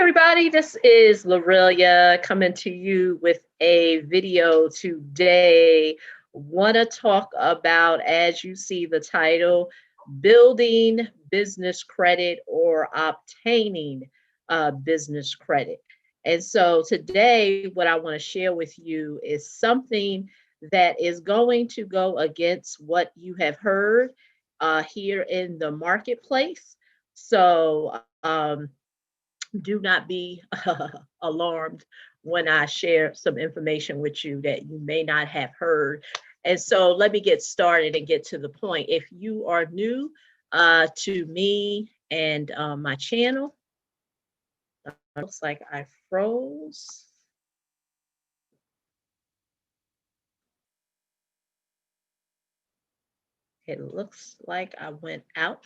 everybody, this is Lorelia coming to you with a video today. Want to talk about, as you see the title, building business credit or obtaining business credit. And so today, what I want to share with you is something that is going to go against what you have heard here in the marketplace. So, do not be alarmed when I share some information with you that you may not have heard. And so let me get started and get to the point. If you are new to me and my channel, looks like I froze. It looks like I went out.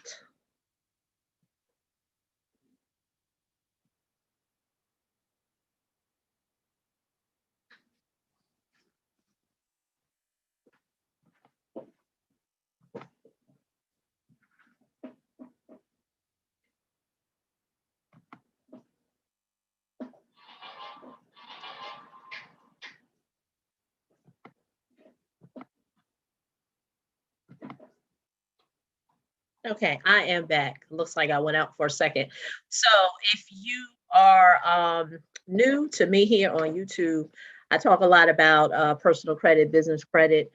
Okay, I am back. Looks like I went out for a second. So if you are new to me here on YouTube, I talk a lot about personal credit, business credit,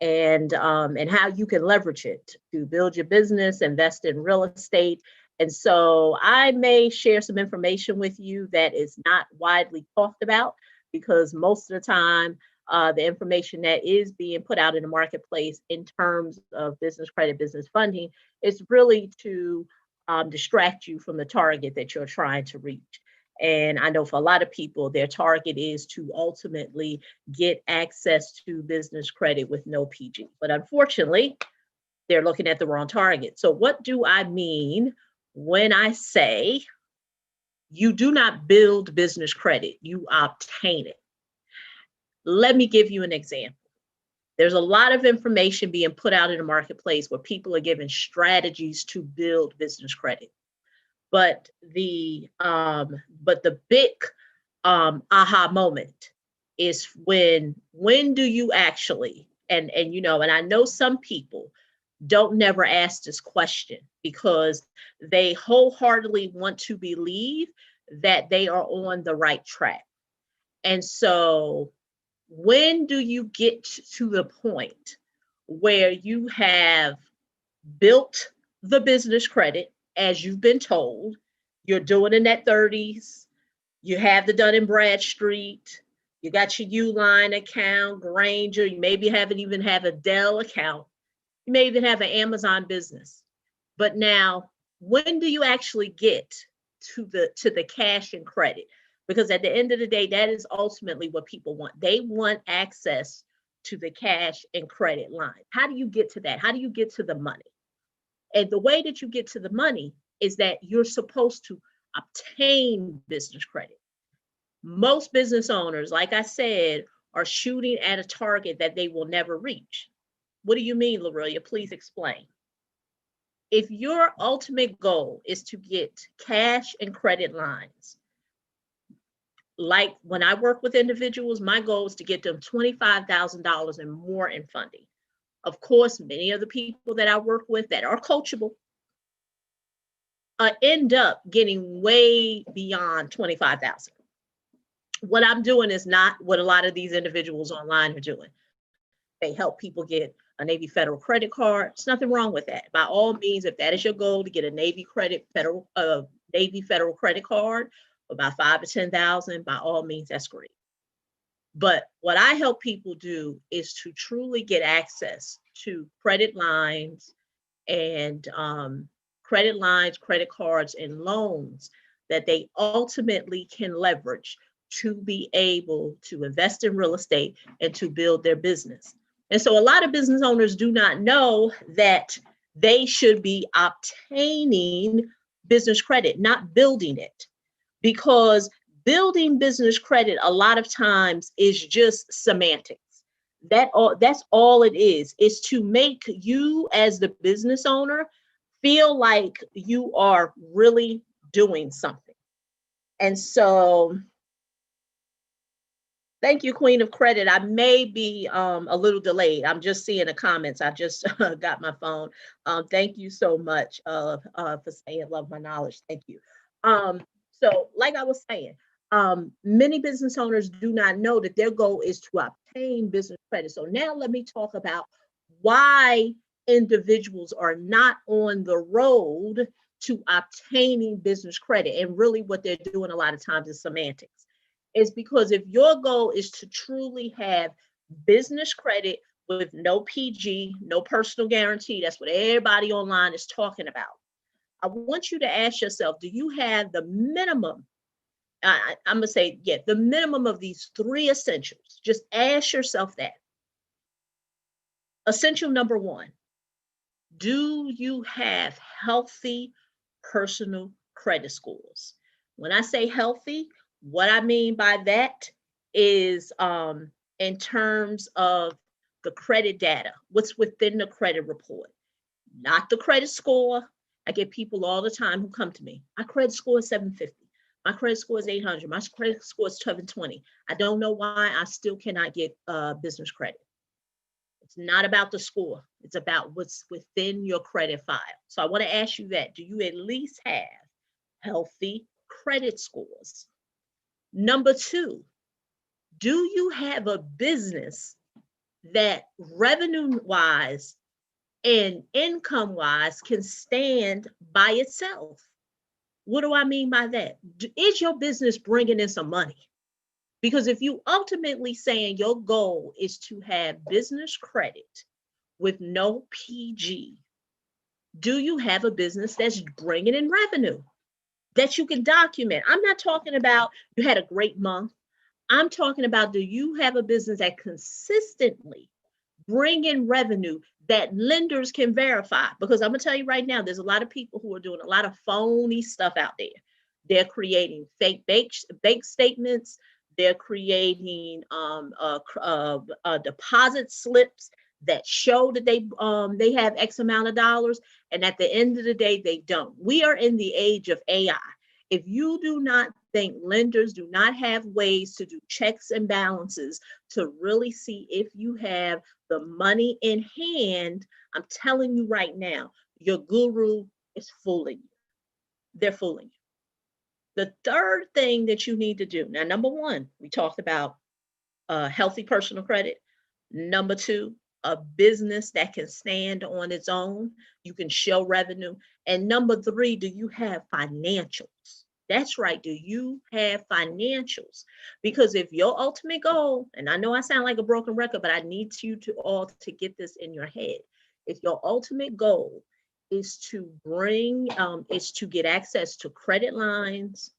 and how you can leverage it to build your business, invest in real estate. And so I may share some information with you that is not widely talked about because most of the time, the information that is being put out in the marketplace in terms of business credit, business funding, is really to distract you from the target that you're trying to reach. And I know for a lot of people, their target is to ultimately get access to business credit with no PG. But unfortunately, they're looking at the wrong target. So, what do I mean when I say you do not build business credit, you obtain it? Let me give you an example. There's a lot of information being put out in the marketplace where people are given strategies to build business credit. But the big aha moment is when do you actually, and I know some people don't never ask this question because they wholeheartedly want to believe that they are on the right track. And so when do you get to the point where you have built the business credit as you've been told, you're doing the net 30s, you have the Dun and Bradstreet, you got your Uline account, Granger, you maybe haven't even have a Dell account, you may even have an Amazon business. But now, when do you actually get to the cash and credit? Because at the end of the day, that is ultimately what people want. They want access to the cash and credit line. How do you get to that? How do you get to the money? And the way that you get to the money is that you're supposed to obtain business credit. Most business owners, like I said, are shooting at a target that they will never reach. What do you mean, Lorelia? Please explain. If your ultimate goal is to get cash and credit lines, like when I work with individuals, my goal is to get them $25,000 and more in funding. Of course, many of the people that I work with that are coachable end up getting way beyond 25,000. What I'm doing is not what a lot of these individuals online are doing. They help people get a Navy Federal credit card. There's nothing wrong with that. By all means, if that is your goal to get a Navy Federal credit card, about 5 to 10,000, by all means, that's great. But what I help people do is to truly get access to credit lines and credit cards, and loans that they ultimately can leverage to be able to invest in real estate and to build their business. And so a lot of business owners do not know that they should be obtaining business credit, not building it, because building business credit a lot of times is just semantics. That's all it is to make you as the business owner feel like you are really doing something. And so thank you, Queen of Credit. I may be a little delayed. I'm just seeing the comments. I just got my phone. Thank you so much for saying love my knowledge. Thank you. So, like I was saying, many business owners do not know that their goal is to obtain business credit. So now let me talk about why individuals are not on the road to obtaining business credit. And really what they're doing a lot of times is semantics. Is because if your goal is to truly have business credit with no PG, no personal guarantee, that's what everybody online is talking about. I want you to ask yourself, do you have the minimum? I'm going to say, yeah, the minimum of these three essentials. Just ask yourself that. Essential number one, do you have healthy personal credit scores? When I say healthy, what I mean by that is in terms of the credit data, what's within the credit report, not the credit score. I get people all the time who come to me. My credit score is 750. My credit score is 800. My credit score is 720. I don't know why I still cannot get business credit. It's not about the score. It's about what's within your credit file. So I want to ask you that. Do you at least have healthy credit scores? Number two, do you have a business that revenue-wise and income-wise can stand by itself? What do I mean by that? Is your business bringing in some money? Because if you ultimately saying your goal is to have business credit with no PG, do you have a business that's bringing in revenue that you can document? I'm not talking about you had a great month. I'm talking about, do you have a business that consistently bring in revenue that lenders can verify? Because I'm gonna tell you right now, there's a lot of people who are doing a lot of phony stuff out there. They're creating fake bank statements. They're creating deposit slips that show that they have X amount of dollars, and at the end of the day, they don't. We are in the age of AI. If you do not think lenders do not have ways to do checks and balances to really see if you have the money in hand, I'm telling you right now, your guru is fooling you. They're fooling you. The third thing that you need to do, now, number one, we talked about healthy personal credit. Number two, a business that can stand on its own. You can show revenue. And number three, do you have financials? That's right. Do you have financials? Because if your ultimate goal, and I know I sound like a broken record, but I need you to all to get this in your head. If your ultimate goal is to get access to credit lines,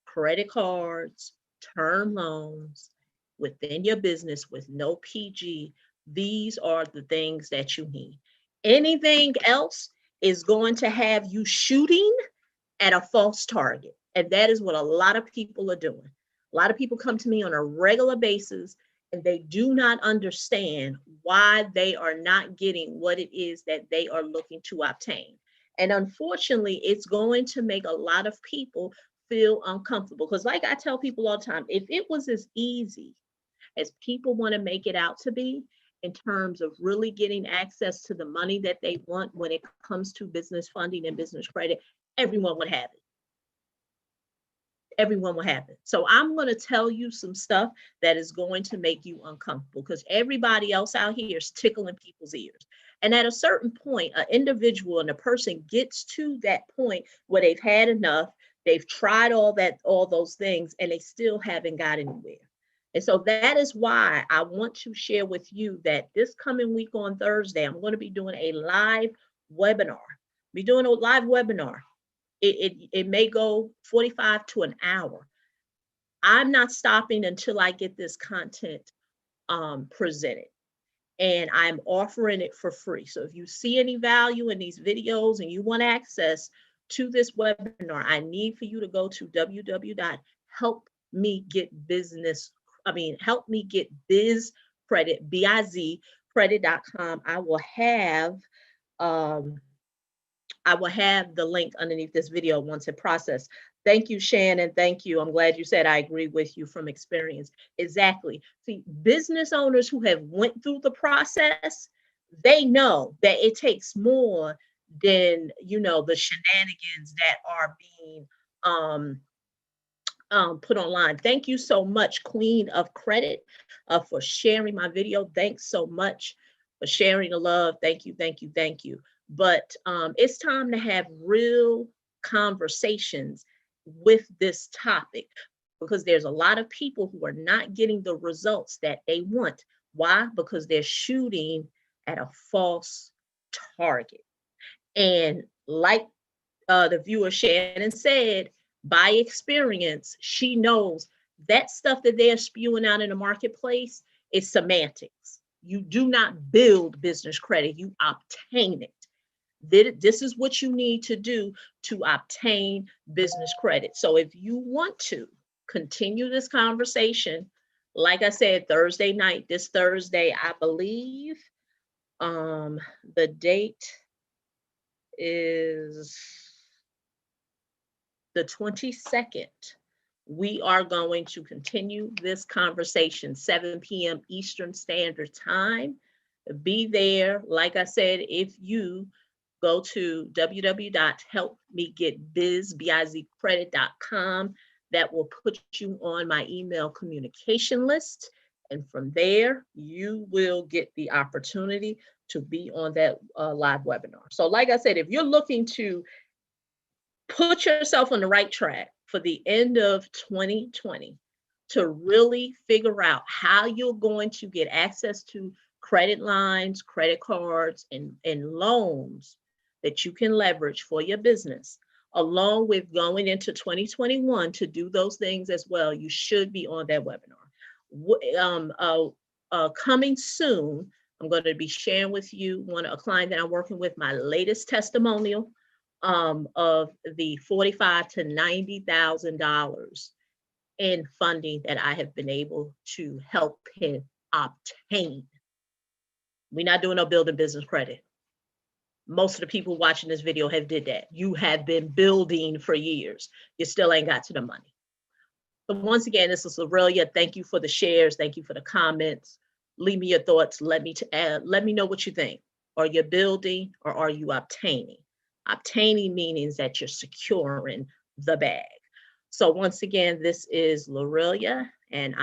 credit cards, term loans within your business with no PG, these are the things that you need. Anything else is going to have you shooting at a false target. And that is what a lot of people are doing. A lot of people come to me on a regular basis and they do not understand why they are not getting what it is that they are looking to obtain. And unfortunately, it's going to make a lot of people feel uncomfortable. Because like I tell people all the time, if it was as easy as people want to make it out to be, in terms of really getting access to the money that they want when it comes to business funding and business credit, everyone would have it. Everyone will have it. So I'm going to tell you some stuff that is going to make you uncomfortable because everybody else out here is tickling people's ears. And at a certain point, an individual and a person gets to that point where they've had enough, they've tried all those things, and they still haven't got anywhere. And so that is why I want to share with you that this coming week on Thursday, I'm going to be doing a live webinar. It may go 45 to an hour. I'm not stopping until I get this content presented. And I'm offering it for free. So if you see any value in these videos and you want access to this webinar, I need for you to go to helpmegetbizcredit, BIZ credit.com. I will have the link underneath this video once it processed. Thank you, Shannon. Thank you. I'm glad you said I agree with you from experience. Exactly. See, business owners who have went through the process, they know that it takes more than, the shenanigans that are being um put online. Thank you so much, Queen of Credit, for sharing my video. Thanks so much for sharing the love. Thank you, thank you, thank you. But it's time to have real conversations with this topic because there's a lot of people who are not getting the results that they want. Why? Because they're shooting at a false target. And like the viewer Shannon said, by experience, she knows that stuff that they're spewing out in the marketplace is semantics. You do not build business credit, you obtain it. This is what you need to do to obtain business credit. So if you want to continue this conversation, like I said, Thursday night, this Thursday, I believe, the date is the 22nd. We are going to continue this conversation, 7 p.m. Eastern Standard Time. Be there. Like I said, if you go to www.helpmegetbiz.com, that will put you on my email communication list. And from there, you will get the opportunity to be on that live webinar. So like I said, if you're looking to put yourself on the right track for the end of 2020 to really figure out how you're going to get access to credit lines, credit cards, and loans that you can leverage for your business, along with going into 2021 to do those things as well, you should be on that webinar. Coming soon, I'm going to be sharing with you a client that I'm working with, my latest testimonial of the $45,000 to $90,000 in funding that I have been able to help him obtain. We're not doing no building business credit. Most of the people watching this video have did that. You have been building for years. You still ain't got to the money. So once again, this is Aurelia. Thank you for the shares. Thank you for the comments. Leave me your thoughts. Let me know what you think. Are you building or are you obtaining? Obtaining means that you're securing the bag. So once again, this is Lorelia, and